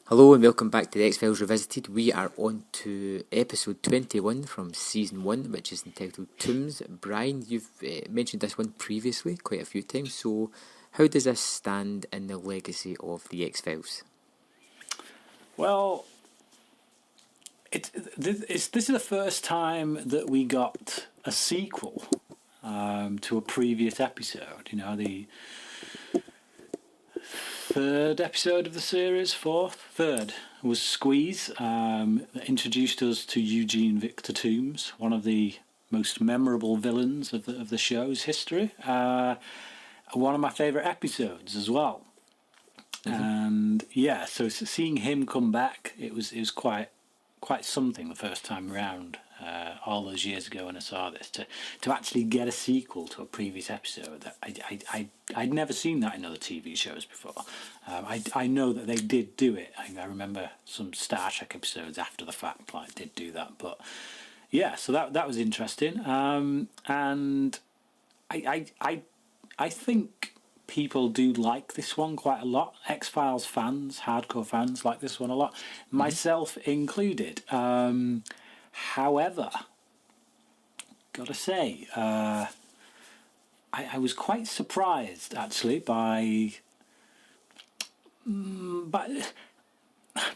Hello and welcome back to the X-Files Revisited. We are on to episode 21 from season 1, which is entitled Tooms. Brian, you've mentioned this one previously quite a few times, so how does this stand in the legacy of the X-Files? Well, this is the first time that we got a sequel to a previous episode. You know, the third episode of the series, third was Squeeze, that introduced us to Eugene Tooms, one of the most memorable villains of the show's history. One of my favourite episodes as well. Mm-hmm. And yeah, so seeing him come back, it was quite something the first time around. All those years ago when I saw this, to actually get a sequel to a previous episode, that I'd never seen that in other TV shows before. I know that they did do it. I remember some Star Trek episodes after the fact did do that, but yeah, so that was interesting. And I think people do like this one quite a lot. X-Files fans, hardcore fans, like this one a lot, myself included. However, gotta say, I was quite surprised actually by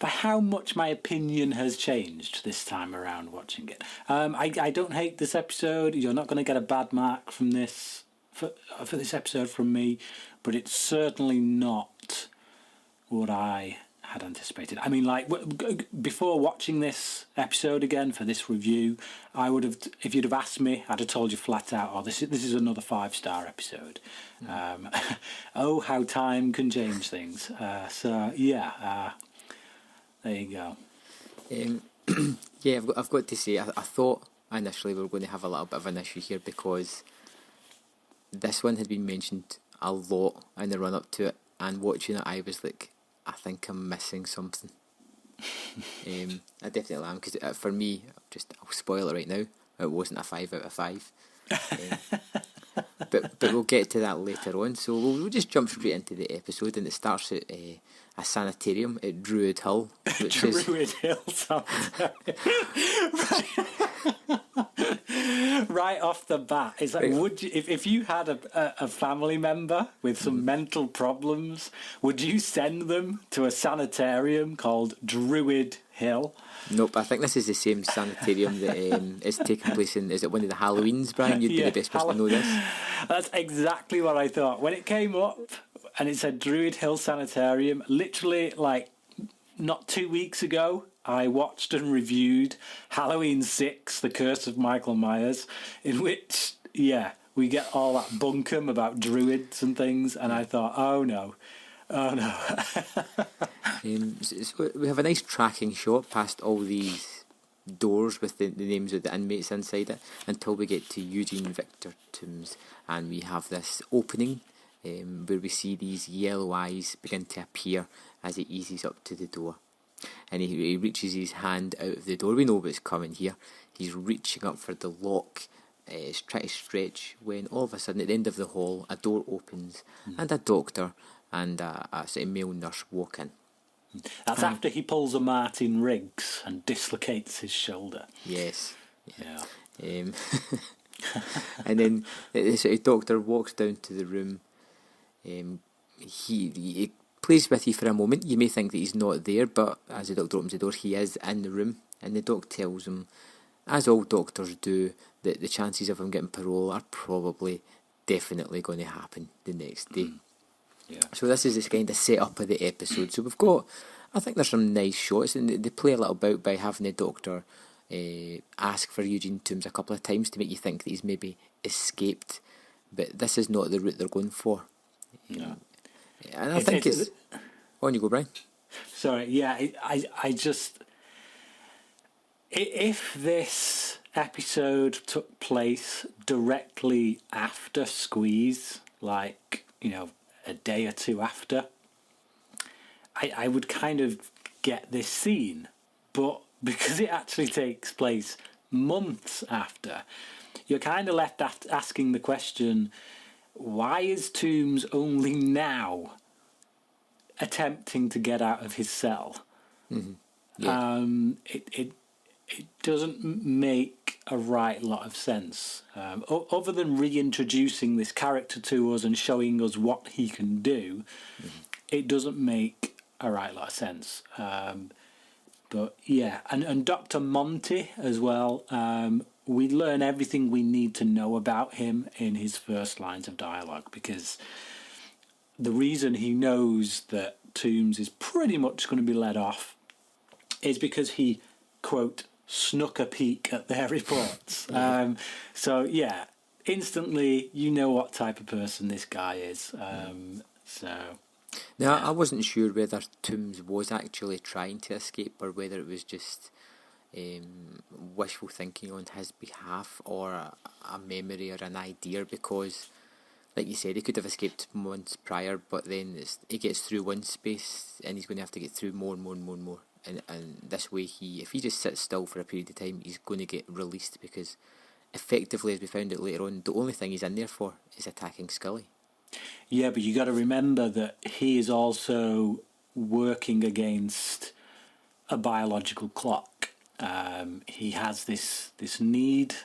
how much my opinion has changed this time around watching it. I don't hate this episode. You're not going to get a bad mark from this for this episode from me, but it's certainly not what I had anticipated. I mean, like, before watching this episode again for this review, I would have, if you'd have asked me, I'd have told you flat out, oh, this is another 5-star episode. Oh, how time can change things. So yeah, there you go. Yeah, I've got to say, I thought initially we were going to have a little bit of an issue here because this one had been mentioned a lot in the run up to it, and watching it I was like, I think I'm missing something. I definitely am, because for me, I'll spoil it right now, it wasn't a 5 out of 5. But we'll get to that later on, so we'll just jump straight into the episode, and it starts at a sanitarium at Druid Hill, which Druid Hill Sanitarium. Right off the bat, it's like, would you, if you had a family member with some mental problems, would you send them to a sanitarium called Druid Hill? Nope, I think this is the same sanitarium that is taking place in, is it one of the Halloweens, Brian? You'd be the best person to know this. That's exactly what I thought. When it came up and it said Druid Hill Sanitarium, literally like not 2 weeks ago, I watched and reviewed Halloween 6, The Curse of Michael Myers, in which, yeah, we get all that bunkum about druids and things, and I thought, oh no. So we have a nice tracking shot past all these doors with the names of the inmates inside it until we get to Eugene Victor Tooms, and we have this opening where we see these yellow eyes begin to appear as he eases up to the door. And he reaches his hand out of the door. We know what's coming here. He's reaching up for the lock. He's trying to stretch when all of a sudden at the end of the hall a door opens and a doctor and a sort of male nurse walk in. That's after he pulls a Martin Riggs and dislocates his shoulder. Yes. Yeah. And then the sort of doctor walks down to the room. He plays with you for a moment. You may think that he's not there, but as the doctor opens the door, he is in the room, and the doc tells him, as all doctors do, that the chances of him getting parole are definitely going to happen the next day. Yeah. So this is this kind of setup of the episode. So we've got, I think there's some nice shots, and they play a little bit by having the doctor ask for Eugene Tooms a couple of times to make you think that he's maybe escaped, but this is not the route they're going for. No. And I think it's... On you go, Brian. Sorry, yeah, I just... If this episode took place directly after Squeeze, like, you know, a day or two after, I would kind of get this scene. But because it actually takes place months after, you're kind of left asking the question, why is Tooms only now attempting to get out of his cell? Yeah. It doesn't make a right lot of sense. Other than reintroducing this character to us and showing us what he can do, it doesn't make a right lot of sense. But yeah, and Dr. Monty as well. We learn everything we need to know about him in his first lines of dialogue, because the reason he knows that Tooms is pretty much going to be let off is because he, quote, snuck a peek at their reports. So yeah, instantly you know what type of person this guy is. Now, I wasn't sure whether Tooms was actually trying to escape or whether it was just wishful thinking on his behalf, or a memory or an idea, because, like you said, he could have escaped months prior, but then he gets through one space and he's going to have to get through more and more and more and more. And this way, if he just sits still for a period of time, he's going to get released, because effectively, as we found out later on, the only thing he's in there for is attacking Scully. Yeah, but you got to remember that he is also working against a biological clock. He has this need,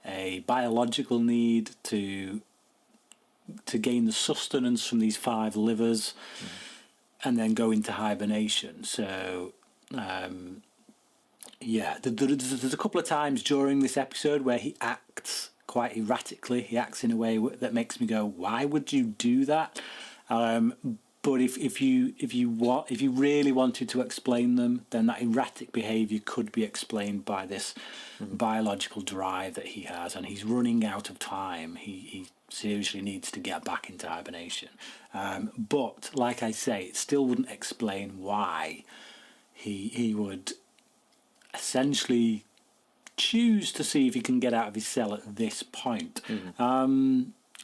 a biological need to gain the sustenance from these 5 livers, and then go into hibernation. So, yeah, there's a couple of times during this episode where he acts quite erratically. He acts in a way that makes me go, "Why would you do that?" But if you really wanted to explain them, then that erratic behaviour could be explained by this biological drive that he has, and he's running out of time. He seriously needs to get back into hibernation. But like I say, it still wouldn't explain why he would essentially choose to see if he can get out of his cell at this point.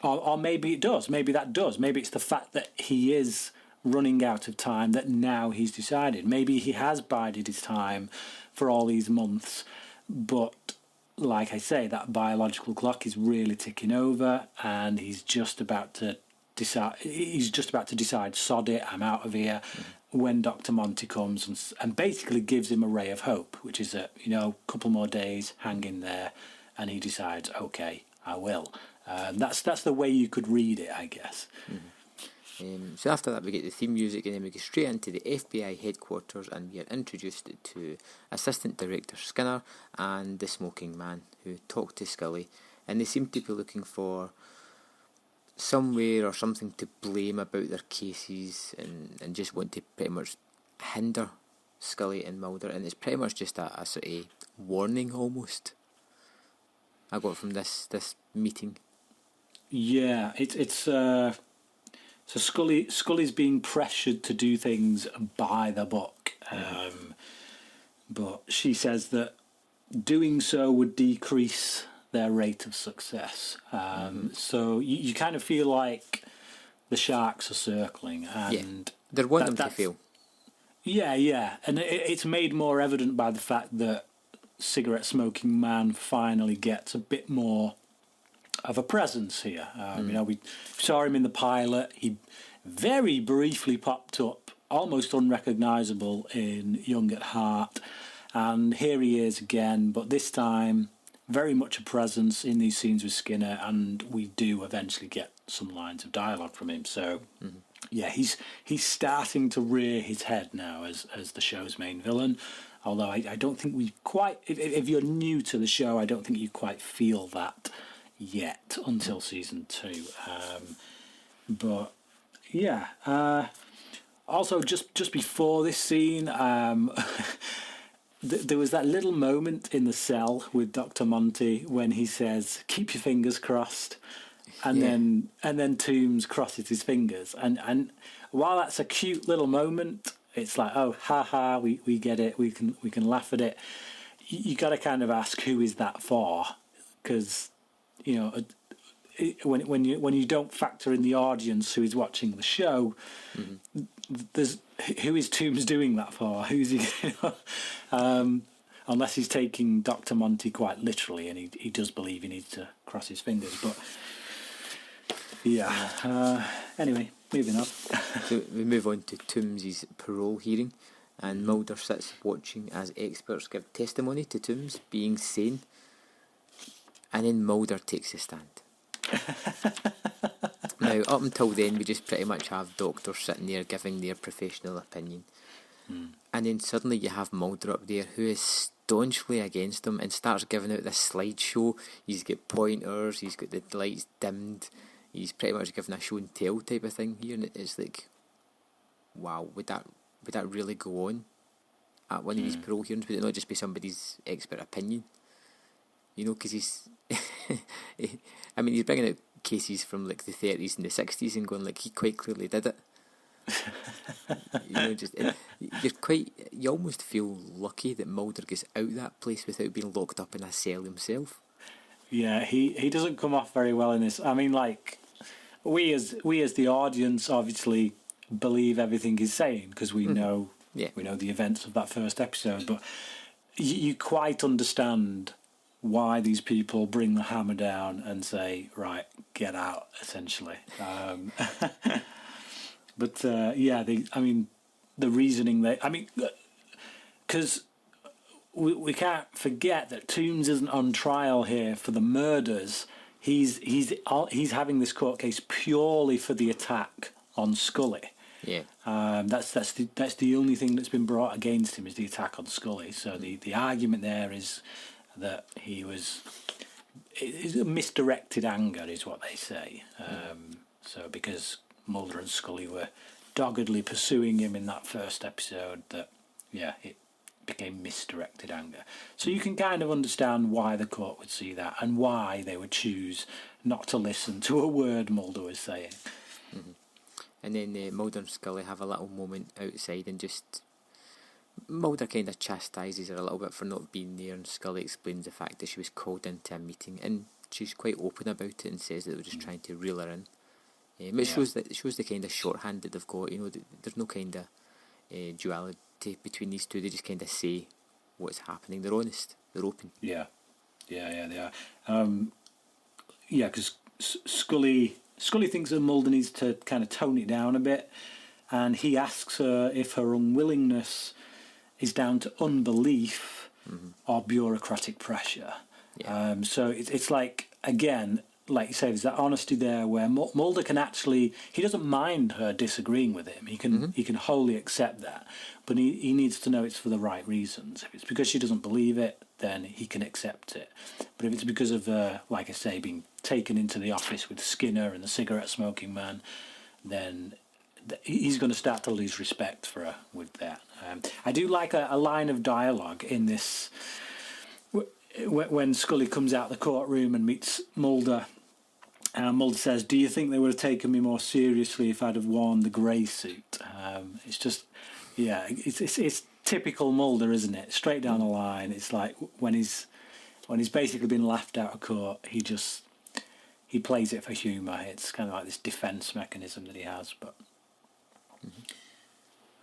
Or maybe it does. Maybe that does. Maybe it's the fact that he is running out of time that now he's decided. Maybe he has bided his time for all these months, but like I say, that biological clock is really ticking over, and he's just about to decide. He's just about to decide. Sod it, I'm out of here. When Dr. Monty comes and basically gives him a ray of hope, which is that, a couple more days, hang in there, and he decides, okay, I will. That's the way you could read it, I guess. So after that, we get the theme music, and then we go straight into the FBI headquarters, and we are introduced to Assistant Director Skinner and the smoking man who talk to Scully, and they seem to be looking for somewhere or something to blame about their cases, and just want to pretty much hinder Scully and Mulder, and it's pretty much just a sort of warning almost I got from this meeting. Yeah, it's so Scully's being pressured to do things by the book, but she says that doing so would decrease their rate of success. So you kind of feel like the sharks are circling, and they're wanting them to fail. Yeah, and it's made more evident by the fact that cigarette smoking man finally gets a bit more of a presence here. We saw him in the pilot. He very briefly popped up, almost unrecognisable in Young at Heart, and here he is again, but this time very much a presence in these scenes with Skinner, and we do eventually get some lines of dialogue from him. So yeah, he's starting to rear his head now as the show's main villain, although I don't think we quite, if you're new to the show, I don't think you quite feel that yet until season 2. But yeah, also just before this scene, there was that little moment in the cell with Dr. Monty when he says, "Keep your fingers crossed," and then Tooms crosses his fingers, and while that's a cute little moment, it's like, oh, ha, we get it, we can laugh at it. You got to kind of ask, who is that for? Because when you don't factor in the audience who is watching the show, there's who is Tooms doing that for? Who's he? Unless he's taking Dr. Monty quite literally, and he does believe he needs to cross his fingers. But yeah. Anyway, moving on. So we move on to Tooms's parole hearing, and Mulder sits watching as experts give testimony to Tooms being sane, and then Mulder takes a stand. Now, up until then, we just pretty much have doctors sitting there giving their professional opinion. And then suddenly you have Mulder up there who is staunchly against him and starts giving out this slideshow. He's got pointers, he's got the lights dimmed, he's pretty much giving a show and tell type of thing here, and it's like, wow, would that really go on at one of these parole hearings? Would it not just be somebody's expert opinion? You know, because he's I mean, he's bringing out cases from like the 30s and the 60s and going like, he quite clearly did it. You know, you almost feel lucky that Mulder gets out that place without being locked up in a cell himself. Yeah, he doesn't come off very well in this. I mean, like, we as the audience obviously believe everything he's saying because we know we know the events of that first episode, but you quite understand why these people bring the hammer down and say, right, get out, essentially. But the reasoning because we can't forget that Tooms isn't on trial here for the murders. He's having this court case purely for the attack on Scully. Yeah. That's the only thing that's been brought against him is the attack on Scully. So the argument there is that it's a misdirected anger is what they say. So because Mulder and Scully were doggedly pursuing him in that first episode, it became misdirected anger. So you can kind of understand why the court would see that and why they would choose not to listen to a word Mulder was saying. Mm-hmm. And then Mulder and Scully have a little moment outside, and just Mulder kind of chastises her a little bit for not being there, and Scully explains the fact that she was called into a meeting, and she's quite open about it and says that they were just trying to reel her in. But it shows the kind of shorthand that they've got. You know, there's no kind of duality between these two. They just kind of say what's happening. They're honest. They're open. Yeah, they are. Because Scully thinks that Mulder needs to kind of tone it down a bit, and he asks her if her unwillingness is down to unbelief or bureaucratic pressure. Yeah. So it's like, again, like you say, there's that honesty there where Mulder can actually, he doesn't mind her disagreeing with him. He can wholly accept that, but he needs to know it's for the right reasons. If it's because she doesn't believe it, then he can accept it. But if it's because of, like I say, being taken into the office with Skinner and the cigarette smoking man, then he's going to start to lose respect for her with that. I do like a line of dialogue in this when Scully comes out of the courtroom and meets Mulder. Mulder says, "Do you think they would have taken me more seriously if I'd have worn the grey suit?" It's just, it's typical Mulder, isn't it? Straight down the line. It's like when he's basically been laughed out of court, he plays it for humour. It's kind of like this defence mechanism that he has. But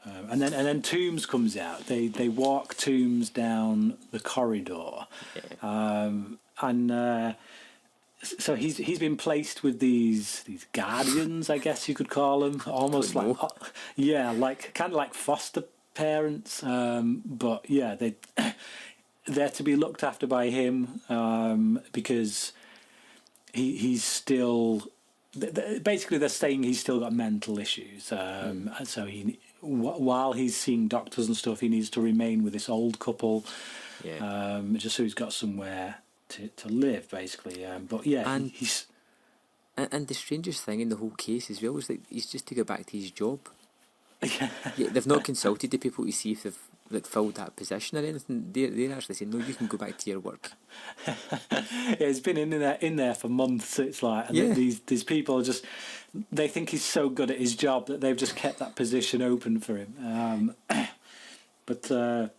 and then Tooms comes out. They walk Tooms down the corridor, and so he's been placed with these guardians, I guess you could call them, almost like kind of like foster parents. But they're to be looked after by him because he's still. Basically, they're saying he's still got mental issues. So while he's seeing doctors and stuff, he needs to remain with this old couple, just so he's got somewhere to live, basically. He's. And the strangest thing in the whole case as well is that he's just to go back to his job. They've not consulted the people to see if they've filled that position or anything. They're actually saying, no, you can go back to your work. It's been in there for months. It's like, and these people are just, they think he's so good at his job that they've just kept that position open for him. But the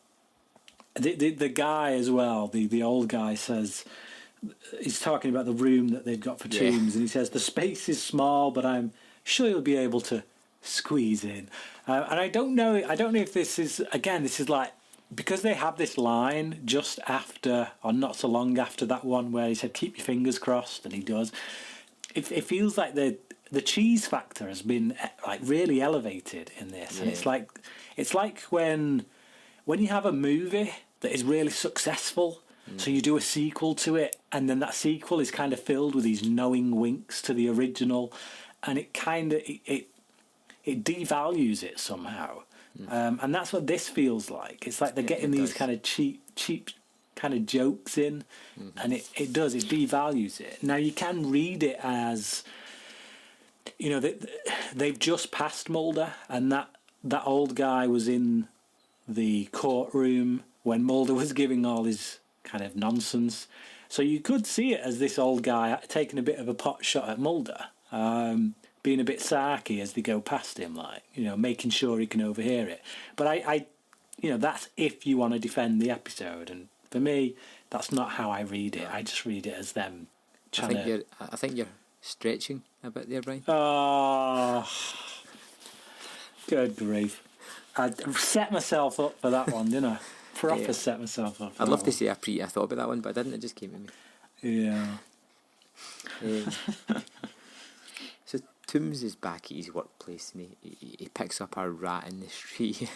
guy as well, the old guy says, he's talking about the room that they've got for Tooms, and he says the space is small, but I'm sure you'll be able to squeeze in. And I don't know if this is like, because they have this line just after, or not so long after that one where he said keep your fingers crossed, and he does. it feels like the cheese factor has been like really elevated in this, and it's like when you have a movie that is really successful, so you do a sequel to it, and then that sequel is kind of filled with these knowing winks to the original, and it kind of it devalues it somehow, and that's what this feels like. It's like they're getting these kind of cheap kind of jokes in, and it devalues it. Now you can read it as, you know, they've just passed Mulder, and that old guy was in the courtroom when Mulder was giving all his kind of nonsense. So you could see it as this old guy taking a bit of a pot shot at Mulder, being a bit sarky as they go past him, like, you know, making sure he can overhear it. But I you know, that's if you want to defend the episode, and for me, that's not how I read it. I just read it as them trying I think you're stretching a bit there, Brian. Oh, good grief. I set myself up for that one, didn't I? Proper set myself up. I'd love to say I thought about that one, but I didn't. It just came to me. Yeah. So Tooms is back at his workplace, and he picks up a rat in the street.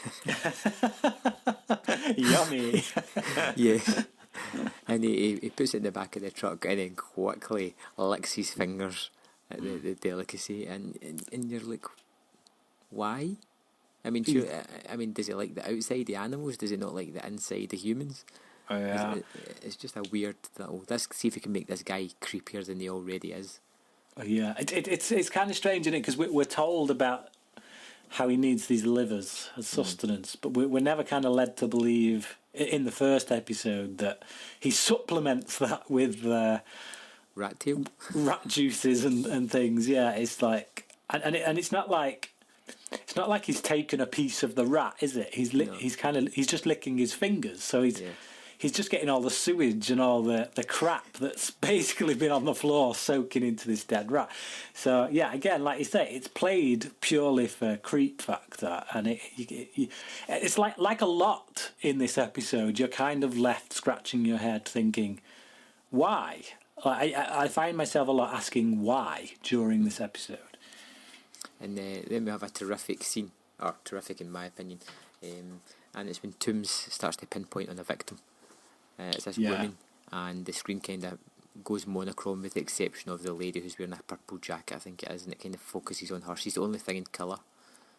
Yummy. Yeah. And he puts it in the back of the truck and then quickly licks his fingers at the delicacy, and you're like, why? I mean, sure, I mean, does he like the outside, the animals? Does he not like the inside, the humans? Oh, yeah. It's just a weird little... Let's see if we can make this guy creepier than he already is. Oh, yeah. It's kind of strange, isn't it? Because we're told about how he needs these livers as sustenance, but we're never kind of led to believe in the first episode that he supplements that with rat tail, rat juices and things. Yeah, it's like, and it's not like he's taken a piece of the rat, is it? He's just licking his fingers, so he's just getting all the sewage and all the crap that's basically been on the floor soaking into this dead rat. So yeah, again, like you say, it's played purely for creep factor, and it's like a lot in this episode. You're kind of left scratching your head thinking, why? I find myself a lot asking why during this episode. And then we have a terrific scene, or terrific in my opinion, and it's when Tooms starts to pinpoint on a victim. It's this woman, and the screen kind of goes monochrome with the exception of the lady who's wearing a purple jacket, I think it is, and it kind of focuses on her. She's the only thing in colour.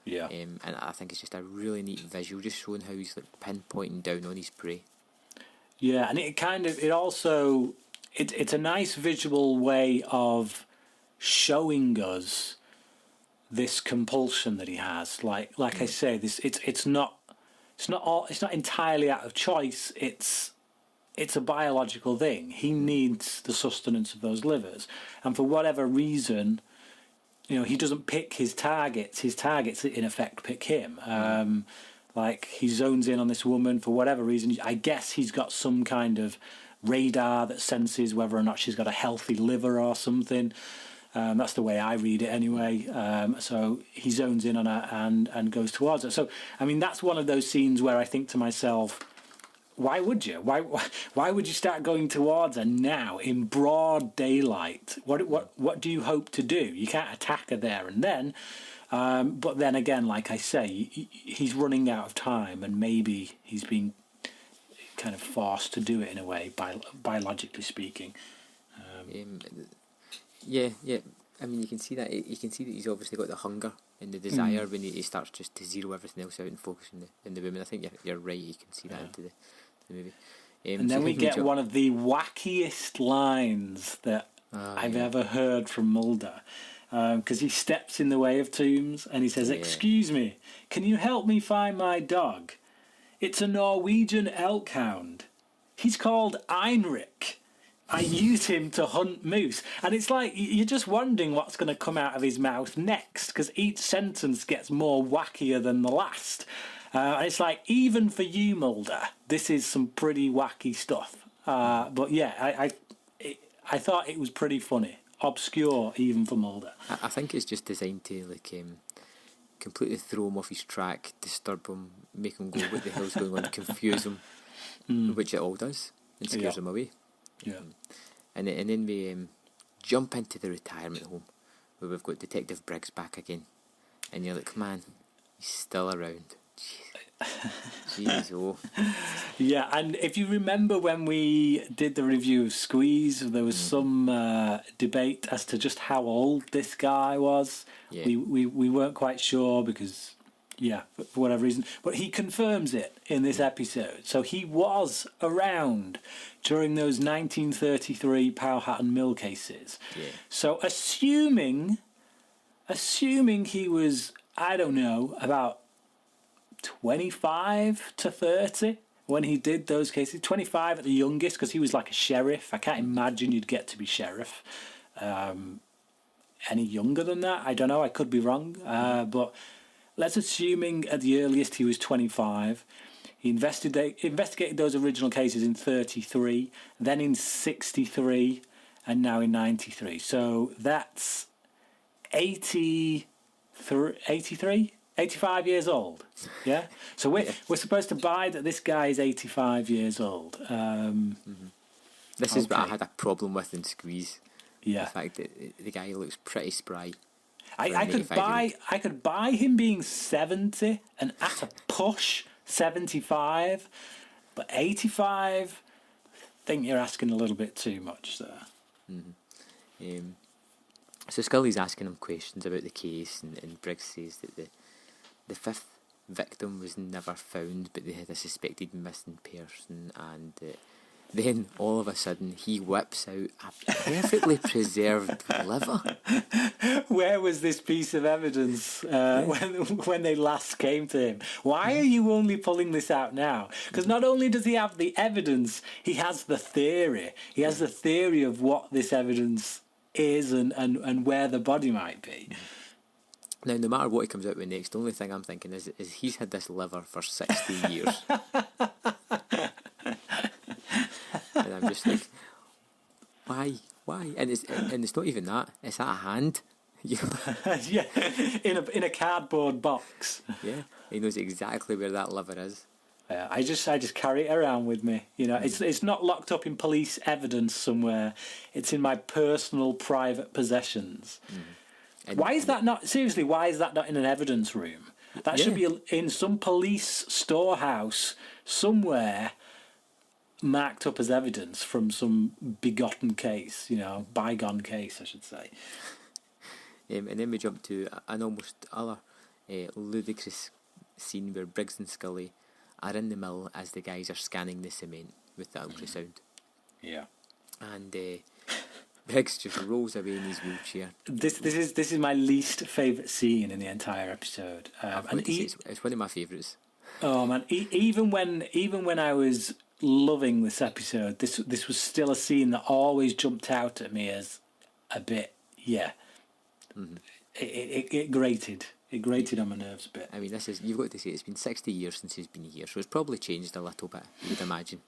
Yeah. And I think it's just a really neat visual, just showing how he's like pinpointing down on his prey. Yeah, and it's a nice visual way of showing us this compulsion that he has. Like I say, it's not entirely out of choice. It's a biological thing. He needs the sustenance of those livers, and for whatever reason, you know, he doesn't pick his targets. His targets, in effect, pick him. Like, he zones in on this woman for whatever reason. I guess he's got some kind of radar that senses whether or not she's got a healthy liver or something. That's the way I read it anyway. So he zones in on her and goes towards her. So, I mean, that's one of those scenes where I think to myself, why would you? Why would you start going towards her now in broad daylight? What do you hope to do? You can't attack her there and then. But then again, like I say, he's running out of time, and maybe he's been kind of forced to do it in a way, biologically speaking. Yeah. I mean, you can see that he's obviously got the hunger and the desire when he starts just to zero everything else out and focus on the woman. I think you're right. You can see that into the movie. And then we get one of the wackiest lines that I've ever heard from Mulder, because he steps in the way of Tooms and he says, "Excuse me, can you help me find my dog? It's a Norwegian elk hound. He's called Heinrich. I use him to hunt moose." And it's like, you're just wondering what's going to come out of his mouth next, because each sentence gets more wackier than the last. And it's like, even for you, Mulder, this is some pretty wacky stuff. But yeah, I thought it was pretty funny. Obscure, even for Mulder. I think it's just designed to completely throw him off his track, disturb him, make him go, what the hell's going on, confuse him, which it all does, and scares him away. Yeah. And then we jump into the retirement home where we've got Detective Briggs back again, and you're like, man, he's still around. Jeez, oh. Yeah, and if you remember when we did the review of Squeeze, there was some debate as to just how old this guy was. Yeah. We weren't quite sure because, for whatever reason. But he confirms it in this episode. So he was around during those 1933 Powhatan Mill cases. Yeah. So assuming he was, I don't know, about 25 to 30 when he did those cases. 25 at the youngest, because he was like a sheriff. I can't imagine you'd get to be sheriff any younger than that. I don't know, I could be wrong, but let's assuming at the earliest he was 25. He investigated those original cases in 33, then in 63, and now in 93. So that's 85 years old. Yeah. So we're supposed to buy that this guy is 85 years old. This is what I had a problem with in Squeeze. Yeah. The fact that the guy looks pretty spry. I could buy him being 70 and at a push 75, but 85, I think you're asking a little bit too much there. So Scully's asking him questions about the case, and Briggs says that the fifth victim was never found, but they had a suspected missing person, and then all of a sudden he whips out a perfectly preserved liver. Where was this piece of evidence when they last came to him? Why are you only pulling this out now? Because not only does he have the evidence, he has the theory. He has the theory of what this evidence is and where the body might be. Now, no matter what he comes out with next, the only thing I'm thinking is he's had this liver for 60 years. And I'm just like, why? And it's not even that. It's at a hand. Yeah, in a cardboard box. Yeah, he knows exactly where that liver is. I just carry it around with me. You know, it's not locked up in police evidence somewhere. It's in my personal, private possessions. Why is that not? Seriously, why is that not in an evidence room? That should be in some police storehouse somewhere, marked up as evidence from some begotten case. You know, bygone case, I should say. And then we jump to an almost other ludicrous scene where Briggs and Scully are in the mill as the guys are scanning the cement with the ultrasound. Yeah. And Briggs just rolls away in his wheelchair. This is my least favourite scene in the entire episode. It's one of my favourites. Oh man! Even when I was loving this episode, this was still a scene that always jumped out at me as a bit. Yeah. It grated. It grated on my nerves a bit. I mean, you've got to say, it's been 60 years since he's been here, so it's probably changed a little bit, you would imagine.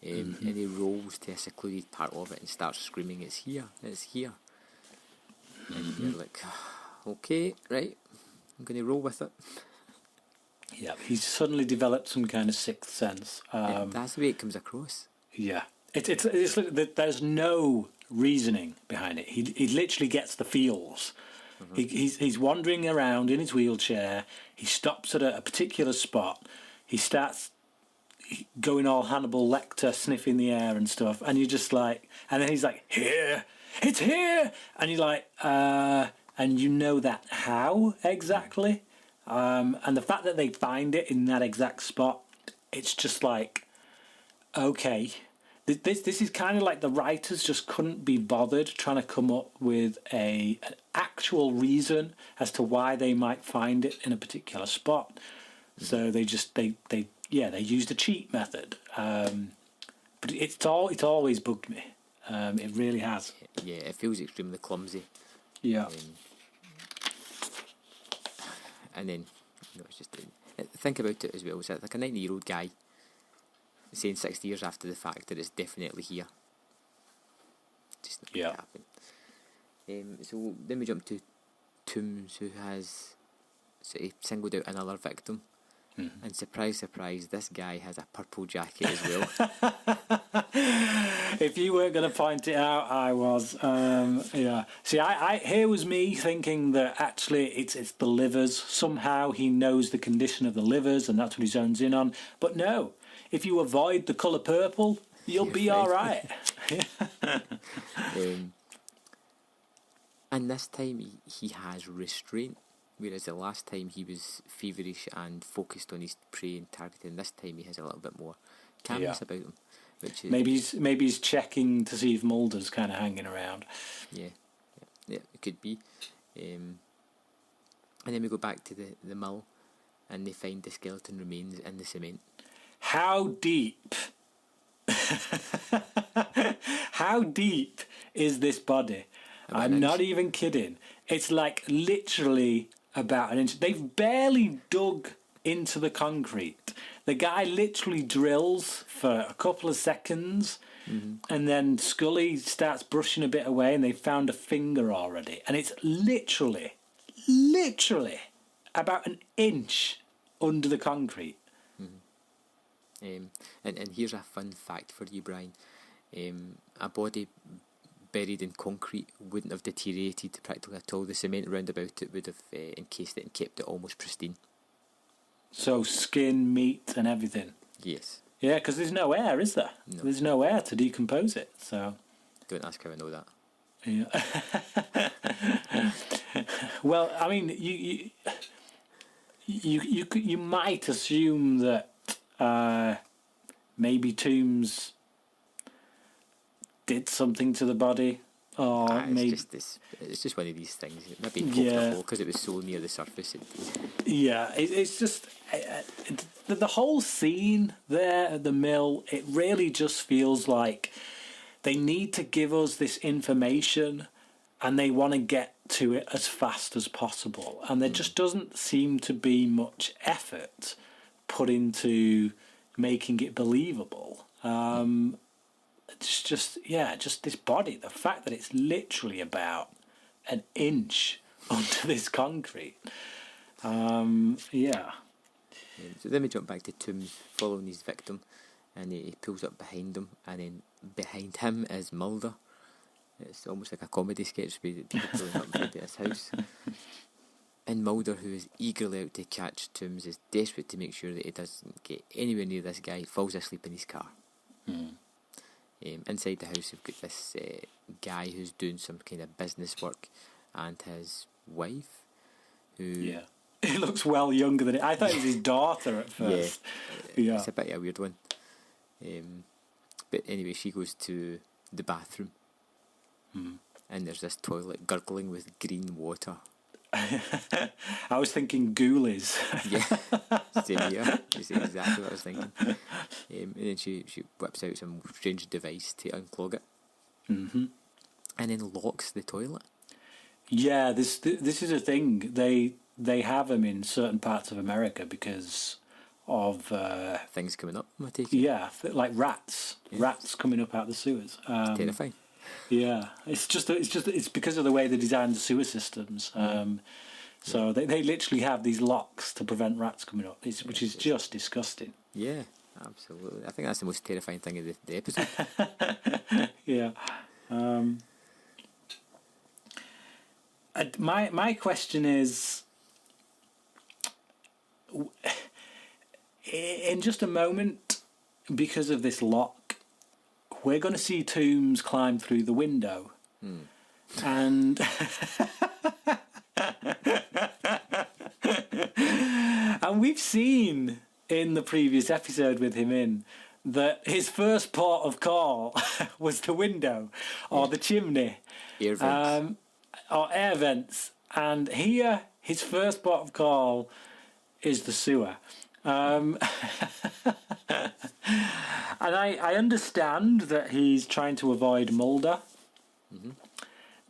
And he rolls to a secluded part of it and starts screaming, "It's here, it's here." And you're like, okay, right, I'm going to roll with it. Yeah, he's suddenly developed some kind of sixth sense. That's the way it comes across. Yeah. It's there's no reasoning behind it. He literally gets the feels. He's wandering around in his wheelchair. He stops at a particular spot. He starts going all Hannibal Lecter, sniffing the air and stuff. And you're just like, and then he's like, "Here, it's here," and you're like, and you know that how exactly, and the fact that they find it in that exact spot, it's just like, okay. This is kind of like the writers just couldn't be bothered trying to come up with an actual reason as to why they might find it in a particular spot. So they used a cheat method. But it's always bugged me. It really has. Yeah, it feels extremely clumsy. Yeah. And then it's just think about it as well. It's like a 90-year-old guy saying 60 years after the fact that it's definitely here. Just not going to happen. So then we jump to Tooms, who has sort of singled out another victim, And surprise, surprise, this guy has a purple jacket as well. If you weren't going to point it out, I was. Yeah. See, I here was me thinking that actually it's the livers. Somehow he knows the condition of the livers, and that's what he zones in on. But no, if you avoid the colour purple, you'll be all right. And this time he has restraint, whereas the last time he was feverish and focused on his prey and targeting. This time he has a little bit more calmness about him. Which is, maybe he's checking to see if Mulder's kind of hanging around. Yeah, it could be. And then we go back to the mill, and they find the skeleton remains in the cement. How deep? How deep is this body? I'm not even kidding. It's like literally about an inch. They've barely dug into the concrete. The guy literally drills for a couple of seconds, and then Scully starts brushing a bit away, and they found a finger already. And it's literally about an inch under the concrete. And here's a fun fact for you, Brian. A body buried in concrete wouldn't have deteriorated practically at all. The cement round about it would have encased it and kept it almost pristine. So skin, meat and everything? Yes. Yeah, because there's no air, is there? No. There's no air to decompose it, so... Don't ask how I know that. Yeah. Well, I mean, you might assume that maybe Tooms did something to the body, or maybe it's just one of these things. Maybe it poked a hole because it was so near the surface. It's just the whole scene there at the mill. It really just feels like they need to give us this information, and they want to get to it as fast as possible. And there just doesn't seem to be much effort put into making it believable. It's just this body. The fact that it's literally about an inch under this concrete. So then we jump back to Tooms following his victim, and he pulls up behind him, and then behind him is Mulder. It's almost like a comedy sketch with people pulling up behind his house. And Mulder, who is eagerly out to catch Tooms, is desperate to make sure that he doesn't get anywhere near this guy. He falls asleep in his car. Inside the house, we've got this guy who's doing some kind of business work, and his wife, who... Yeah. He looks well younger than it. I thought it was his daughter at first. Yeah. It's a bit of a weird one. But anyway, she goes to the bathroom, and there's this toilet gurgling with green water. I was thinking ghoulies. Yeah, same here. That's exactly what I was thinking. And then she whips out some strange device to unclog it, and then locks the toilet. Yeah, this is a thing. They have them in certain parts of America because of things coming up. I take it. Yeah, like rats. Yes. Rats coming up out of the sewers. Terrifying. Yeah, it's because of the way they designed the sewer systems. So they literally have these locks to prevent rats coming up, which is just disgusting. Yeah, absolutely. I think that's the most terrifying thing of the episode. Yeah. My question is, in just a moment, because of this lock, we're going to see Tooms climb through the window. And and we've seen in the previous episode with him in that his first port of call was the window or the chimney. Air vents. Or air vents. And here, his first port of call is the sewer. And I understand that he's trying to avoid Mulder,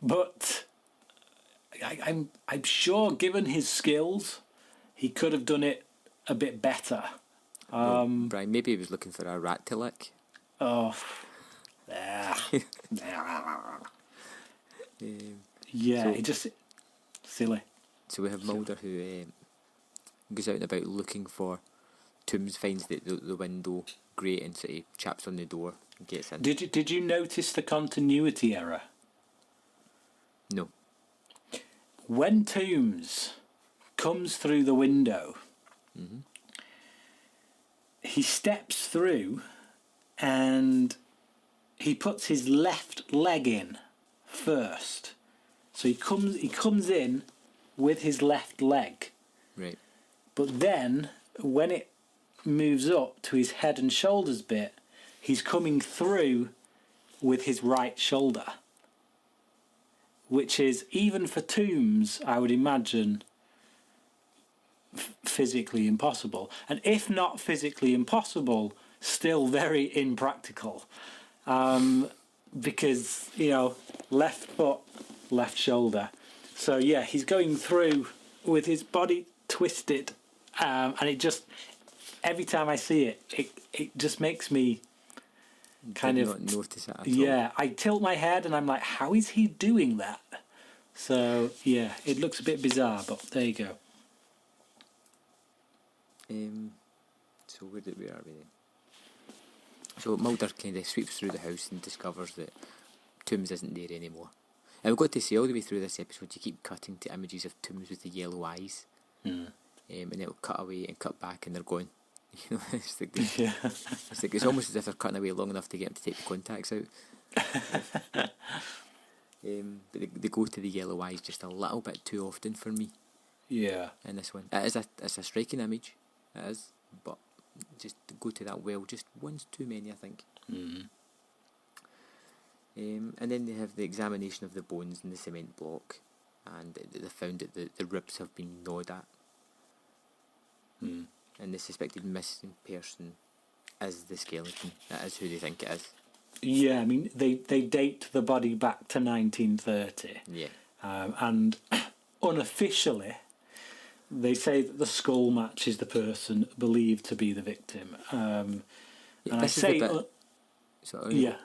but I'm sure, given his skills, he could have done it a bit better. Brian, maybe he was looking for a rat to lick. Oh, yeah, it just silly. So we have Mulder who goes out and about looking for Tooms finds the window grate and sort of chaps on the door and gets in. Did you notice the continuity error? No. When Tooms comes through the window, he steps through and he puts his left leg in first. So he comes in with his left leg. Right. But then when it moves up to his head and shoulders bit, he's coming through with his right shoulder. Which is, even for Tooms, I would imagine, physically impossible. And if not physically impossible, still very impractical. Because, left foot, left shoulder. So, yeah, he's going through with his body twisted. And it just, every time I see it, it just makes me kind of... not notice it at all. Yeah, I tilt my head and I'm like, how is he doing that? So, yeah, it looks a bit bizarre, but there you go. So where are we then? So Mulder kind of sweeps through the house and discovers that Tooms isn't there anymore. And we've got to see all the way through this episode, you keep cutting to images of Tooms with the yellow eyes. And it'll cut away and cut back and they're gone. It's like it's almost as if they're cutting away long enough to get him to take the contacts out. But they go to the yellow eyes just a little bit too often for me. Yeah. In this one, it's a striking image. It is, but just go to that well just once too many, I think. And then they have the examination of the bones in the cement block, and they found that the ribs have been gnawed at. And the suspected missing person is the skeleton. That is who they think it is. Yeah, I mean, they date the body back to 1930. Yeah. And unofficially, they say that the skull matches the person believed to be the victim. And I say... yeah.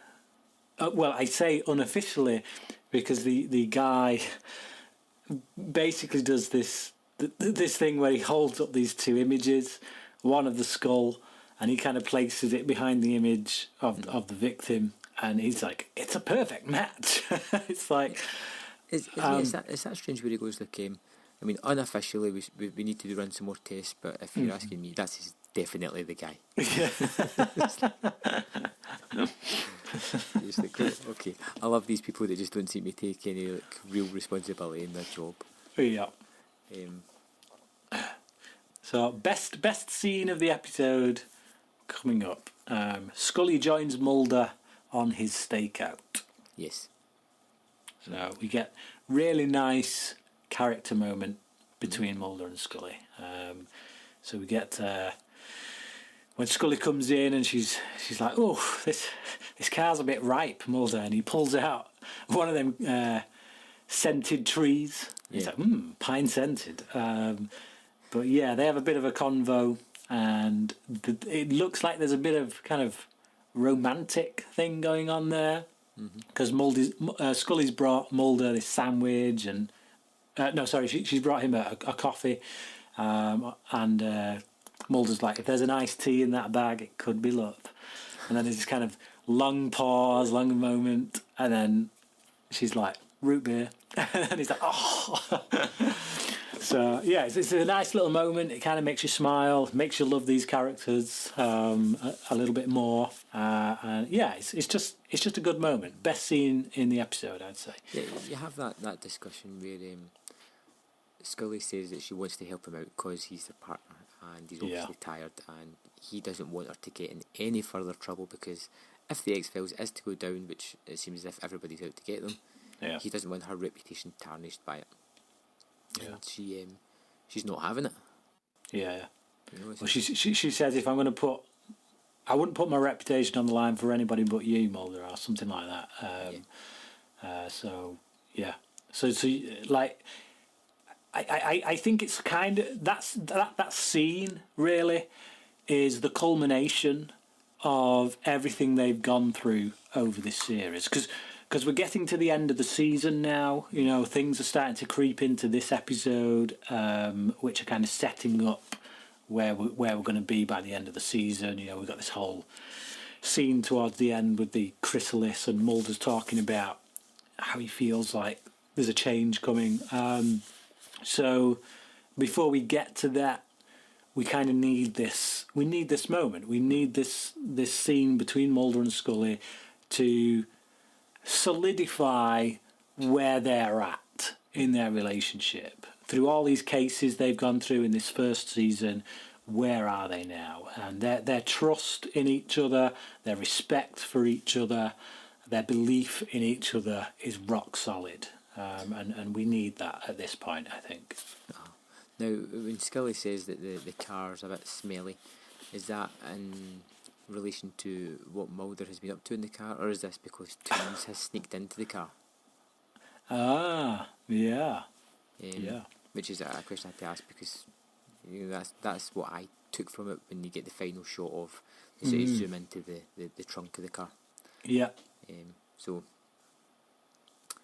Well, I say unofficially because the guy basically does this thing where he holds up these two images, one of the skull, and he kind of places it behind the image of the victim, and he's like, it's a perfect match. It's like... It's that strange where he goes, like, I mean, unofficially, we need to run some more tests, but if you're asking me, that's definitely the guy. Yeah. It's like, okay, I love these people that just don't seem to take any real responsibility in their job. Yeah. So, best scene of the episode coming up. Scully joins Mulder on his stakeout. Yes. So we get really nice character moment between Mulder and Scully. So we get when Scully comes in and she's like, oh, this car's a bit ripe, Mulder, and he pulls out one of them scented trees. He's like, pine scented. But yeah, they have a bit of a convo, and it looks like there's a bit of kind of romantic thing going on there, because Scully's brought Mulder this sandwich, and she's brought him a coffee, and Mulder's like, if there's an iced tea in that bag, it could be love. And then there's this kind of long pause, long moment, and then she's like, root beer, and he's like, oh. So yeah, it's a nice little moment. It kind of makes you smile, makes you love these characters a little bit more. And yeah, it's just a good moment. Best scene in the episode, I'd say. Yeah, you have that discussion where Scully says that she wants to help him out because he's the partner and he's obviously tired, and he doesn't want her to get in any further trouble, because if the X-Files is to go down, which it seems as if everybody's out to get them, he doesn't want her reputation tarnished by it. Yeah. And she's not having it. Yeah. You know, well, she says, if I'm going to I wouldn't put my reputation on the line for anybody but you, Mulder, or something like that. So like, I think it's kind of that scene really is the culmination of everything they've gone through over this series, because we're getting to the end of the season now. You know, things are starting to creep into this episode, which are kind of setting up where we're going to be by the end of the season. You know, we've got this whole scene towards the end with the chrysalis, and Mulder's talking about how he feels like there's a change coming. So before we get to that, we kind of need this. We need this moment. We need this scene between Mulder and Scully to solidify where they're at in their relationship. Through all these cases they've gone through in this first season, where are they now? And their trust in each other, their respect for each other, their belief in each other is rock solid. And we need that at this point, I think. Now, when Scully says that the car's a bit smelly, is that in relation to what Mulder has been up to in the car, or is this because Tooms has sneaked into the car? Yeah. Which is a question I have to ask, because that's what I took from it when you get the final shot of the sort of zoom into the trunk of the car. Yeah. So.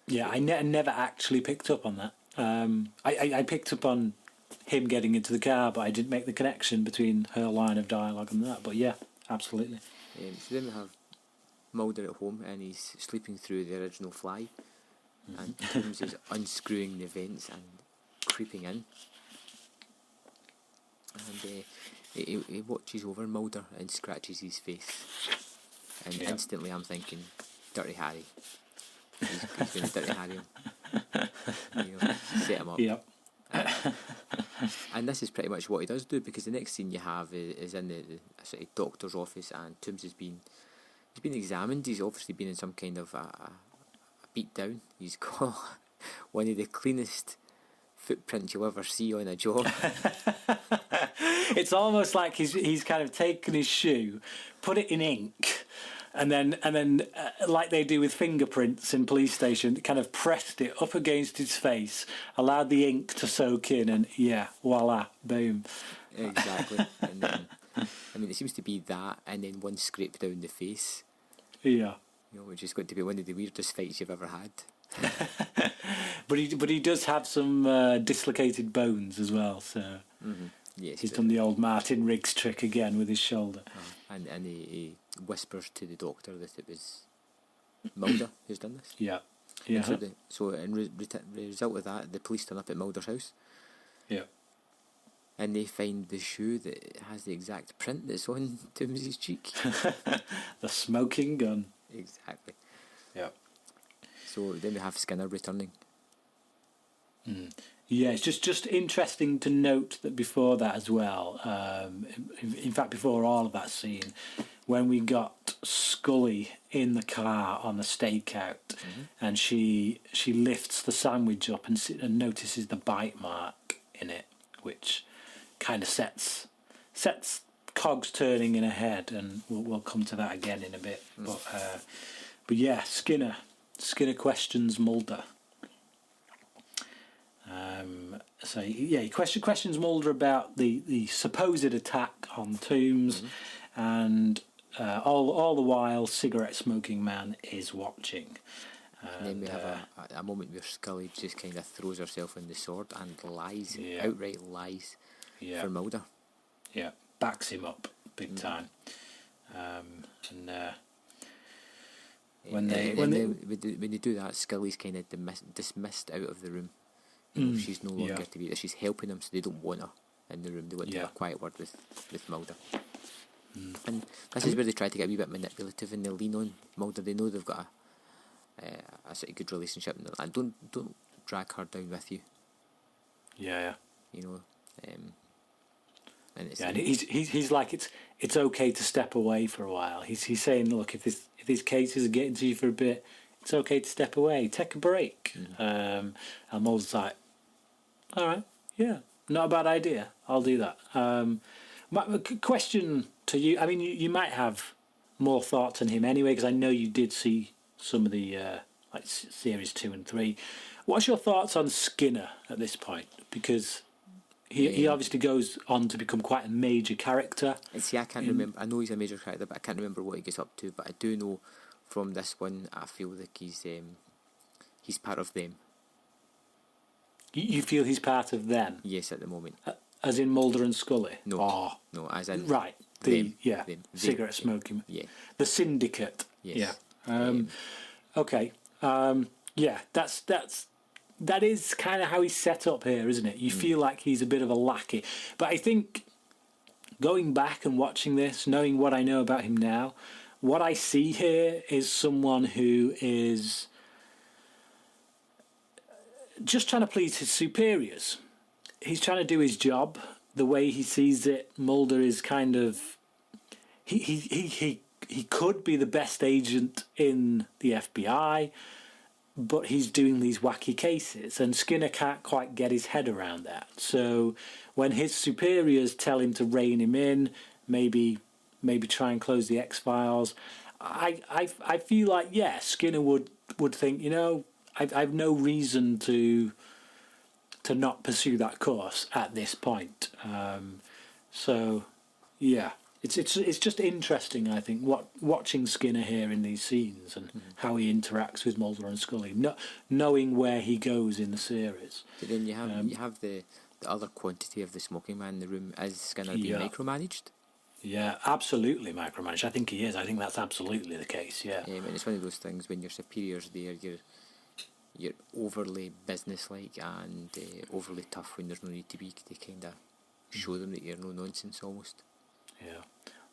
Yeah, I never actually picked up on that. I picked up on him getting into the car, but I didn't make the connection between her line of dialogue and that. But yeah, absolutely. So then we have Mulder at home, and he's sleeping through the original fly, and Tooms is unscrewing the vents and creeping in, and he watches over Mulder and scratches his face, and instantly I'm thinking, Dirty Harry. He's going to Dirty Harry him, set him up. Yep. And this is pretty much what he does do, because the next scene you have is in the sort of doctor's office, and Tooms he's been examined. He's obviously been in some kind of a beat down. He's got one of the cleanest footprints you'll ever see on a job. It's almost like he's kind of taken his shoe, put it in ink, and then like they do with fingerprints in police station, kind of pressed it up against his face, allowed the ink to soak in, and voila, boom. Exactly. And then, I mean, it seems to be that, and then one scrape down the face. Yeah. Which is going to be one of the weirdest fights you've ever had. But he does have some dislocated bones as well, so yes, he's done the old Martin Riggs trick again with his shoulder. And he whispers to the doctor that it was Mulder who's done this. Yeah. So in result of that, the police turn up at Mulder's house. Yeah. And they find the shoe that has the exact print that's on Timsy's cheek. The smoking gun. Exactly. Yeah. So then we have Skinner returning. Yeah, it's just interesting to note that before that as well, in fact before all of that scene, when we got Scully in the car on the stakeout, and she lifts the sandwich up and notices the bite mark in it, which kind of sets cogs turning in her head, and we'll come to that again in a bit. But yeah, Skinner questions Mulder. So yeah, he questions Mulder about the supposed attack on Tooms, and all the while, cigarette smoking man is watching. And then we have a moment where Scully just kind of throws herself on the sword and lies, outright lies, for Mulder. Yeah, backs him up big time. When they do that, Scully's kind of dismissed out of the room. She's no longer to be there. She's helping them, so they don't want her in the room. They want to have a quiet word with Mulder. And this is where they try to get a wee bit manipulative, and they lean on Mulder. They know they've got a sort of good relationship, and don't drag her down with you. And it's and he's like, it's okay to step away for a while. He's saying, look, if these cases are getting to you for a bit, it's okay to step away, take a break. And Mulder's like, all right, yeah, not a bad idea. I'll do that. My question to you, I mean, you might have more thoughts on him anyway, because I know you did see some of the like series 2 and 3. What's your thoughts on Skinner at this point? Because he obviously goes on to become quite a major character. See, I can't remember. I know he's a major character, but I can't remember what he gets up to. But I do know from this one, I feel like he's part of them. You feel he's part of them? Yes, at the moment. As in Mulder and Scully? No. Oh. No, as in... Right. Them. Cigarette smoking. Yeah. The syndicate. Yes. Yeah. Okay. That is kind of how he's set up here, isn't it? You feel like he's a bit of a lackey. But I think going back and watching this, knowing what I know about him now, what I see here is someone who is just trying to please his superiors. He's trying to do his job the way he sees it. Mulder is kind of... He could be the best agent in the FBI, but he's doing these wacky cases, and Skinner can't quite get his head around that. So when his superiors tell him to rein him in, maybe try and close the X-Files, I feel like, yeah, Skinner would think, you know, I've no reason to not pursue that course at this point. So, yeah, it's just interesting, I think, watching Skinner here in these scenes and how he interacts with Mulder and Scully, knowing where he goes in the series. But then you have the other quantity of the smoking man in the room. Is Skinner being micromanaged? Yeah, absolutely micromanaged. I think he is. I think that's absolutely the case, yeah. And it's one of those things, when your superior's there, you're overly businesslike and overly tough when there's no need to be. They kind of show them that you're no nonsense almost. Yeah.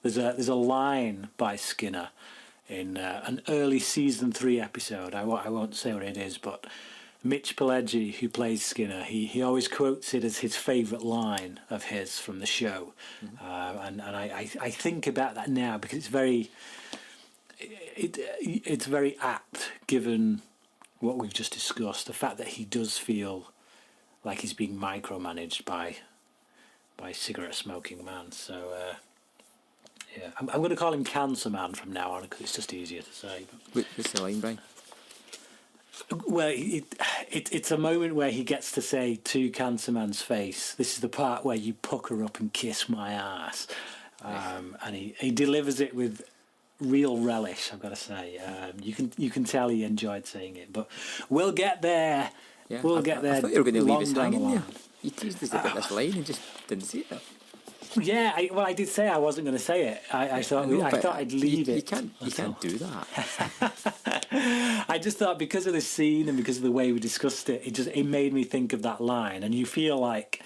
There's a line by Skinner in an early season 3 episode. I won't say what it is, but Mitch Pileggi, who plays Skinner, he always quotes it as his favourite line of his from the show. And I think about that now because it's very apt given what we've just discussed, the fact that he does feel like he's being micromanaged by cigarette smoking man. So yeah, I'm going to call him Cancer Man from now on because it's just easier to say. What's the line, Brian? Well, it's a moment where he gets to say to Cancer Man's face, "This is the part where you pucker up and kiss my ass," and he delivers it with real relish, I've got to say. You can tell he enjoyed saying it, but we'll get there. Yeah, we'll get there. I thought you were going to leave us hanging the there. You teased us about this line and just didn't say it. Yeah, I did say I wasn't going to say it. I thought I'd leave it. You can't do that. I just thought because of the scene and because of the way we discussed it, it made me think of that line, and you feel like,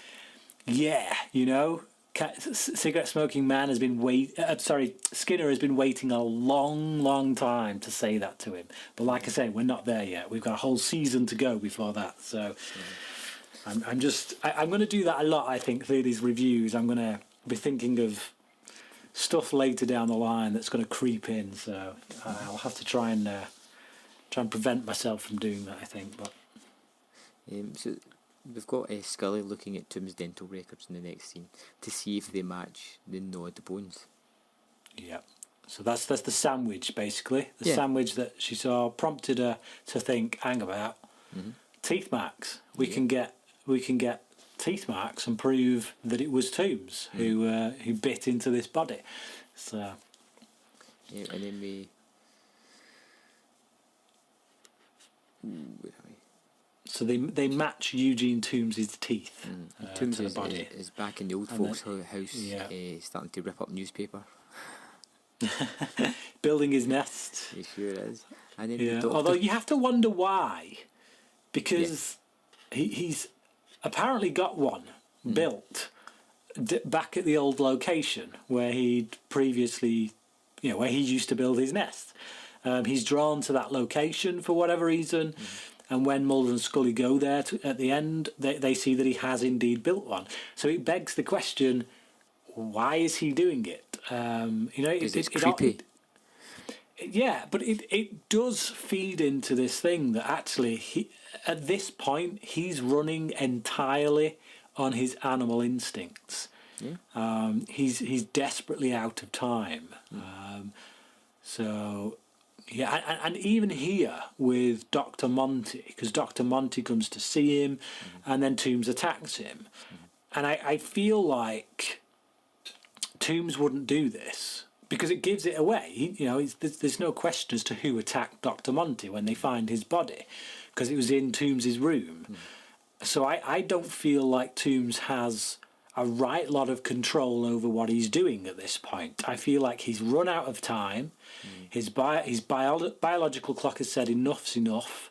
yeah, you know. Cigarette smoking man has been Skinner has been waiting a long time to say that to him. But like I say, we're not there yet. We've got a whole season to go before that. So I'm going to do that a lot, I think, through these reviews. I'm going to be thinking of stuff later down the line that's going to creep in. So I'll have to try and prevent myself from doing that, I think. But so we've got Scully looking at Tooms' dental records in the next scene to see if they match the gnawed bones. Yeah. So that's the sandwich, basically. The sandwich that she saw prompted her to think, hang about, teeth marks. We can get teeth marks and prove that it was Tooms who bit into this body. So yeah, and then we. Where are we? So they match Eugene Tooms' teeth. Tooms to the body. is back in the old folks' house, starting to rip up newspaper. Building his nest. He sure is. And then the doctor... Although you have to wonder why, because he's apparently got one built back at the old location where he'd previously, where he used to build his nest. He's drawn to that location for whatever reason. And when Mulder and Scully go there at the end, they see that he has indeed built one. So it begs the question, why is he doing it? It's creepy. But it does feed into this thing that actually, at this point, he's running entirely on his animal instincts. Yeah. He's desperately out of time. Yeah, and even here with Dr. Monty, because Dr. Monty comes to see him, and then Tooms attacks him. And I feel like Tooms wouldn't do this, because it gives it away. There's no question as to who attacked Dr. Monty when they find his body, because it was in Tooms' room. So I don't feel like Tooms has a right lot of control over what he's doing at this point. I feel like he's run out of time. His biological clock has said enough's enough.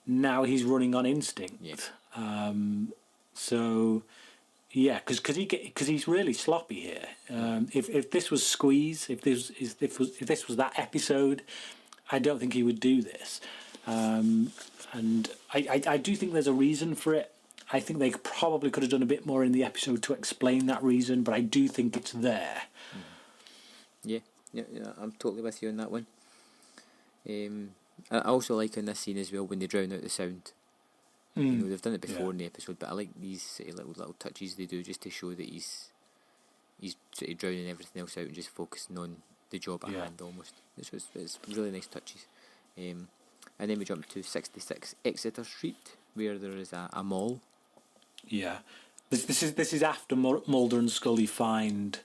Now he's running on instinct. Yeah. So, yeah, because he's really sloppy here. If this was Squeeze, if this was that episode, I don't think he would do this. And I do think there's a reason for it. I think they probably could have done a bit more in the episode to explain that reason, but I do think it's there. Yeah, I'm totally with you on that one. I also like in this scene as well when they drown out the sound. You know, they've done it before in the episode, but I like these little touches they do just to show that he's sort of drowning everything else out and just focusing on the job at hand almost. It's really nice touches. And then we jump to 66 Exeter Street, where there is a mall. Yeah, this is after Mulder and Scully find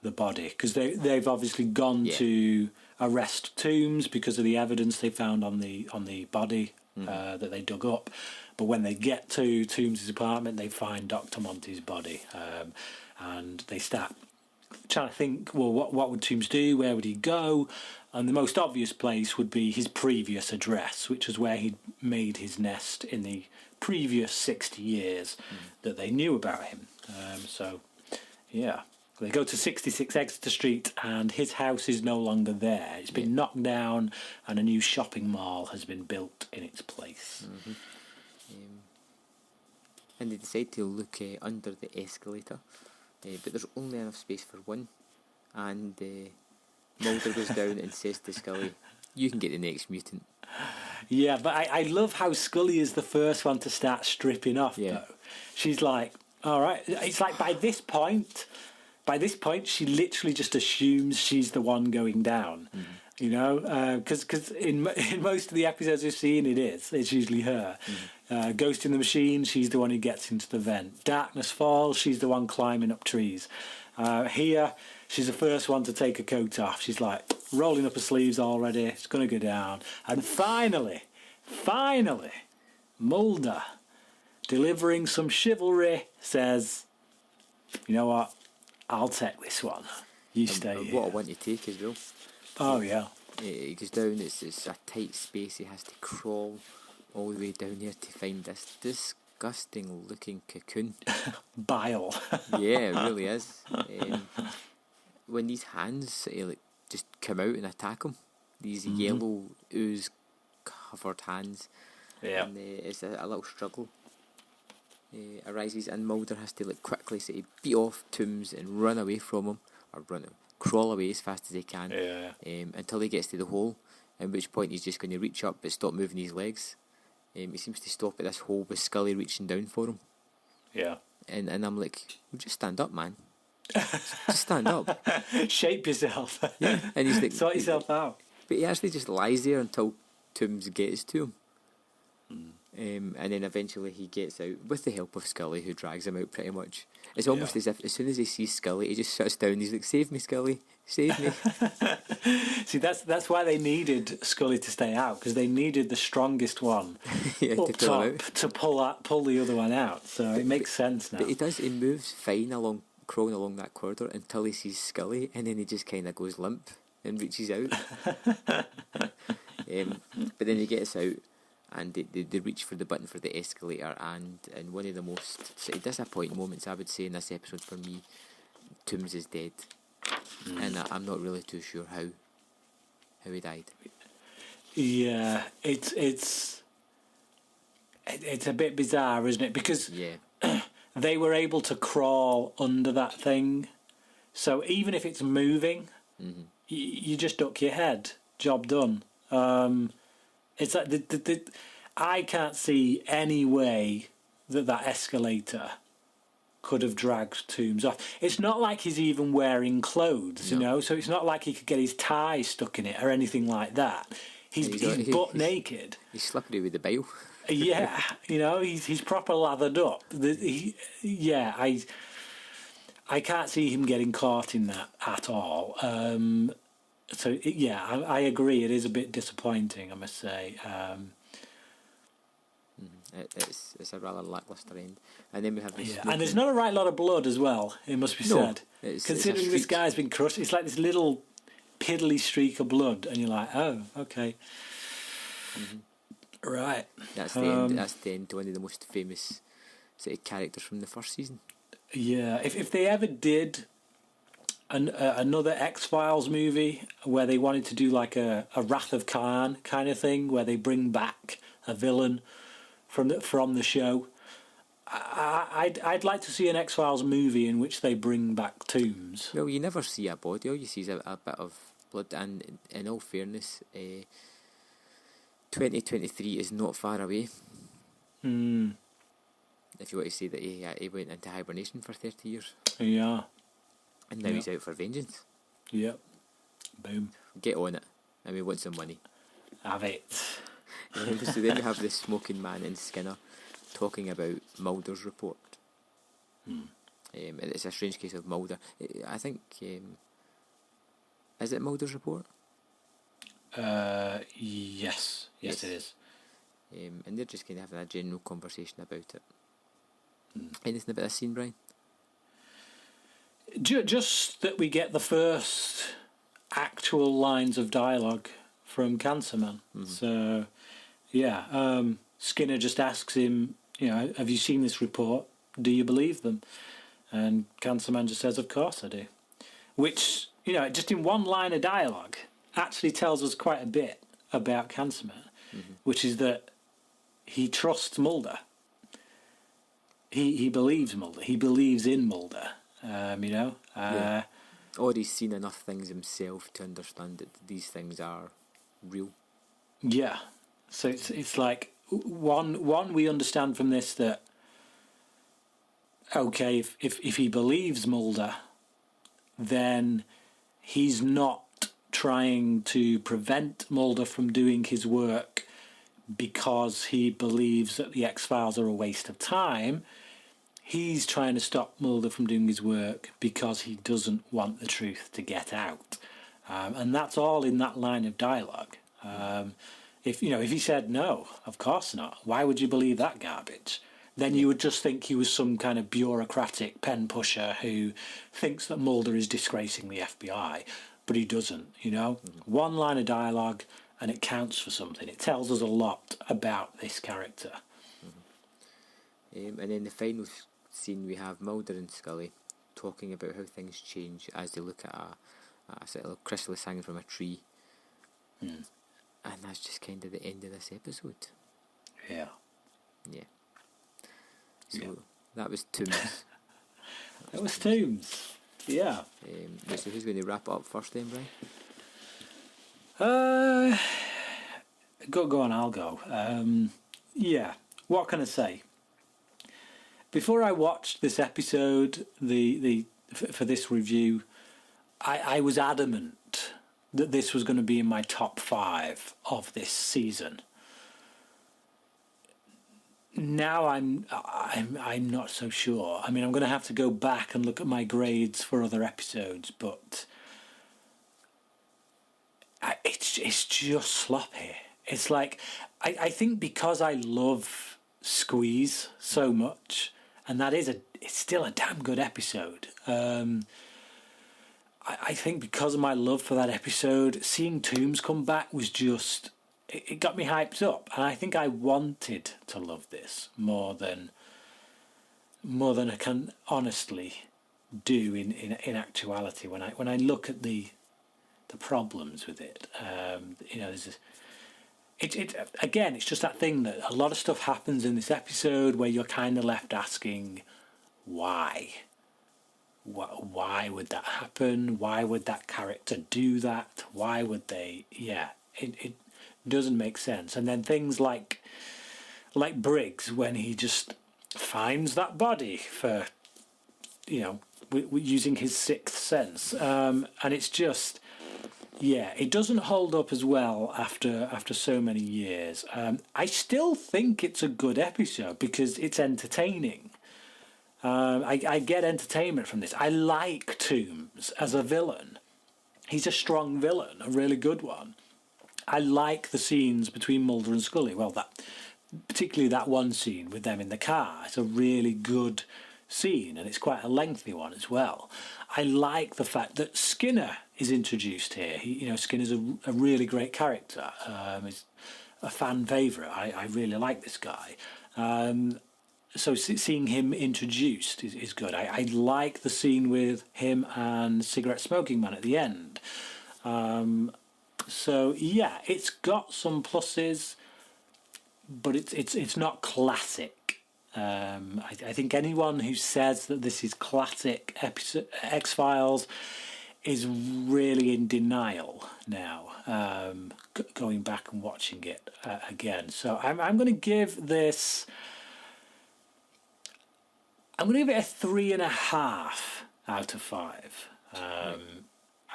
the body, because they've obviously gone to arrest Tooms because of the evidence they found on the body that they dug up. But when they get to Tooms' apartment, they find Dr. Monty's body, and they start trying to think, well, what would Tooms do? Where would he go? And the most obvious place would be his previous address, which was where he'd made his nest in the previous 60 years that they knew about him. So, yeah. They go to 66 Exeter Street, and his house is no longer there. It's been knocked down, and a new shopping mall has been built in its place. And they decide to look under the escalator, but there's only enough space for one. And Mulder goes down and says to Scully, "You can get the next mutant." Yeah, but I love how Scully is the first one to start stripping off, though. She's like, all right. It's like by this point, she literally just assumes she's the one going down. You know, because in most of the episodes we've seen, it's usually her. Ghost in the Machine, she's the one who gets into the vent. Darkness Falls, she's the one climbing up trees. Here, she's the first one to take her coat off. She's like rolling up her sleeves already. It's going to go down. And finally, Mulder, delivering some chivalry, says, "You know what? I'll take this one. You stay here." What I want to take as well. Oh, yeah. He goes down, it's a tight space, he has to crawl all the way down here to find this disgusting looking cocoon. Bile. Yeah, it really is. When these hands just come out and attack him, these yellow ooze covered hands, and it's a little struggle arises, and Mulder has to quickly beat off Tooms and run away from him, or crawl away as fast as he can, until he gets to the hole, at which point he's just going to reach up but stop moving his legs. He seems to stop at this hole with Scully reaching down for him. Yeah. And I'm like, well, just stand up, man. Just stand up. Shape yourself. Yeah. And he's like, sort yourself out. But he actually just lies there until Tooms gets to him. And then eventually he gets out with the help of Scully, who drags him out pretty much. It's almost as if as soon as he sees Scully, he just shuts down. He's like, "Save me, Scully, save me." See, that's why they needed Scully to stay out, because they needed the strongest one up top to pull the other one out. So it makes sense now. But he does. He moves fine crawling along that corridor until he sees Scully, and then he just kind of goes limp and reaches out. But then he gets out. And they reach for the button for the escalator, and one of the most disappointing moments, I would say, in this episode for me, Tooms is dead, and I'm not really too sure how he died. Yeah, it's a bit bizarre, isn't it? Because they were able to crawl under that thing, so even if it's moving, you just duck your head. Job done. It's like I can't see any way that escalator could have dragged Tooms off. It's not like he's even wearing clothes, you know, so it's not like he could get his tie stuck in it or anything like that. He's butt naked. He's slippery with the bile. Yeah, you know, he's proper lathered up. I can't see him getting caught in that at all. So, I agree. It is a bit disappointing, I must say. It's a rather lacklustre end. And then we have this. And there's not a right lot of blood as well. It must be said. Considering this guy's been crushed, it's like this little piddly streak of blood, and you're like, oh, okay, right. That's the end. That's the end to one of the most famous sort of characters from the first season. Yeah, if they ever did another X-Files movie where they wanted to do like a Wrath of Khan kind of thing, where they bring back a villain from the show, I'd like to see an X-Files movie in which they bring back Tooms. Well, you never see a body. All you see is a bit of blood. And in all fairness, 2023 is not far away. If you want to say that he went into hibernation for 30 years. Yeah. And now he's out for vengeance. Yep. Boom. Get on it. And we want some money. Have it. So then we have this smoking man in Skinner talking about Mulder's report. And it's a strange case of Mulder. I think... is it Mulder's report? Yes. Yes, it is. And they're just kind of having a general conversation about it. Anything about this scene, Brian? Just that we get the first actual lines of dialogue from Cancerman. So, yeah, Skinner just asks him, have you seen this report? Do you believe them? And Cancerman just says, of course I do. Which, just in one line of dialogue, actually tells us quite a bit about Cancerman, which is that he trusts Mulder. He believes Mulder. He believes in Mulder. Or he's seen enough things himself to understand that these things are real. Yeah. So it's like one we understand from this that okay, if he believes Mulder, then he's not trying to prevent Mulder from doing his work because he believes that the X-Files are a waste of time. He's trying to stop Mulder from doing his work because he doesn't want the truth to get out. And that's all in that line of dialogue. If he said, no, of course not, why would you believe that garbage? Then you would just think he was some kind of bureaucratic pen pusher who thinks that Mulder is disgracing the FBI, but he doesn't, One line of dialogue and it counts for something. It tells us a lot about this character. And in the final scene we have Mulder and Scully talking about how things change as they look at a sort of chrysalis hanging from a tree. And that's just kind of the end of this episode. Yeah. So that was Tooms. That was Tooms. Yeah. So who's going to wrap it up first then, Brian? Go on, I'll go. Yeah, what can I say? Before I watched this episode, for this review, I was adamant that this was going to be in my top 5 of this season. Now I'm not so sure. I mean, I'm going to have to go back and look at my grades for other episodes, but it's just sloppy. It's like I think because I love Squeeze so much, and it's still a damn good episode. I think because of my love for that episode, seeing Tooms come back was just... It got me hyped up, and I think I wanted to love this more than I can honestly do in actuality. When I look at the problems with it, there's this, again, it's just that thing that a lot of stuff happens in this episode where you're kind of left asking, why? Why would that happen? Why would that character do that? Why would they? Yeah, it doesn't make sense. And then things like Briggs, when he just finds that body for, using his sixth sense, and it's just, it doesn't hold up as well after so many years. I still think it's a good episode because it's entertaining. I get entertainment from this. I like Tooms as a villain. He's a strong villain, a really good one. I like the scenes between Mulder and Scully. Well, particularly that one scene with them in the car. It's a really good scene, and it's quite a lengthy one as well. I like the fact that Skinner is introduced here. Skinner's a really great character. He's a fan favourite. I really like this guy. So seeing him introduced is good. I like the scene with him and Cigarette Smoking Man at the end. So yeah, it's got some pluses, but it's not classic. I think anyone who says that this is classic X-Files is really in denial now, going back and watching it again. So I'm going to give this... I'm going to give it a 3.5 out of 5.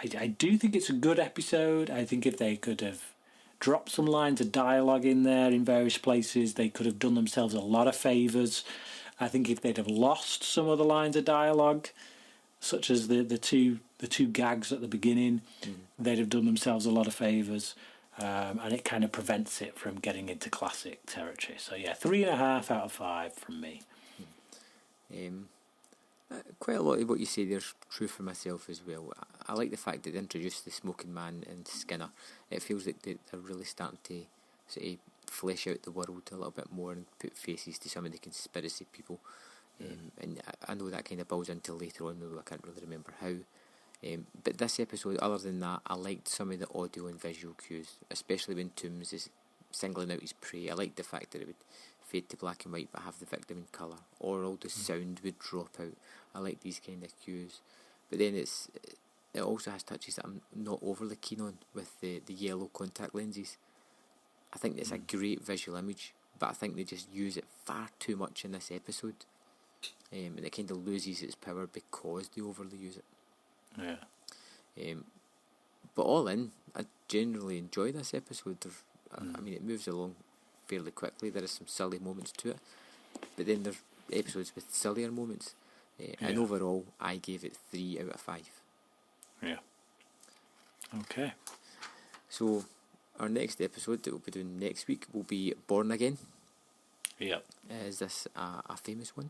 I do think it's a good episode. I think if they could have dropped some lines of dialogue in there in various places, they could have done themselves a lot of favours. I think if they'd have lost some of the lines of dialogue, such as the two gags at the beginning, they'd have done themselves a lot of favours. And it kind of prevents it from getting into classic territory. So yeah, 3.5 out of 5 from me. Quite a lot of what you say there's true for myself as well. I like the fact that they introduced the Smoking Man and Skinner. It feels like they're really starting to sort of flesh out the world a little bit more and put faces to some of the conspiracy people. And I know that kind of builds into later on, though I can't really remember how. But this episode, other than that, I liked some of the audio and visual cues, especially when Tooms is singling out his prey. I liked the fact that it would fade to black and white but have the victim in colour, or all the sound would drop out. I like these kind of cues. But then it also has touches that I'm not overly keen on, with the yellow contact lenses. I think it's a great visual image, but I think they just use it far too much in this episode, and it kind of loses its power because they overly use it. Yeah. But all in, I generally enjoy this episode. I mean, it moves along fairly quickly. There are some silly moments to it, but then there's episodes with sillier moments. And overall, I gave it 3 out of 5. Yeah. Okay. So, our next episode that we'll be doing next week will be Born Again. Yeah. Is this a famous one?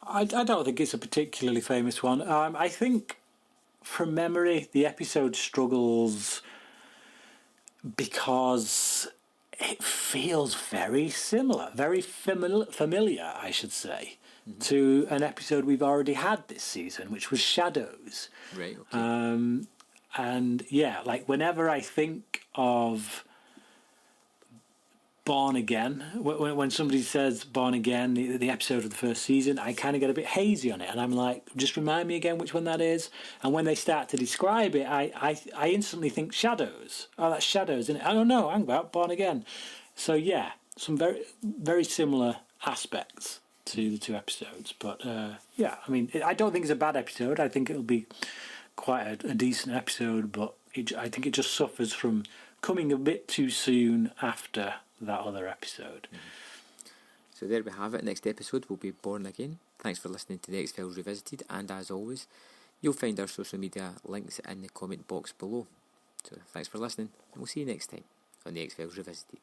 I don't think it's a particularly famous one. I think, from memory, the episode struggles because it feels very similar, very familiar, I should say, to an episode we've already had this season, which was Shadows. Right, okay. And yeah, like whenever I think of Born Again, when somebody says Born Again, the episode of the first season, I kind of get a bit hazy on it, and I'm like, just remind me again which one that is. And when they start to describe it, I instantly think Shadows. Oh, that's Shadows, isn't it? I don't know, hang about Born Again. So yeah, some very, very similar aspects to the two episodes. But yeah, I mean, I don't think it's a bad episode. I think it'll be quite a decent episode, but I think it just suffers from coming a bit too soon after that other episode. So there we have it. Next episode will be Born Again. Thanks for listening to the X-Files Revisited, and as always, you'll find our social media links in the comment box below. So thanks for listening, and we'll see you next time on the X-Files Revisited.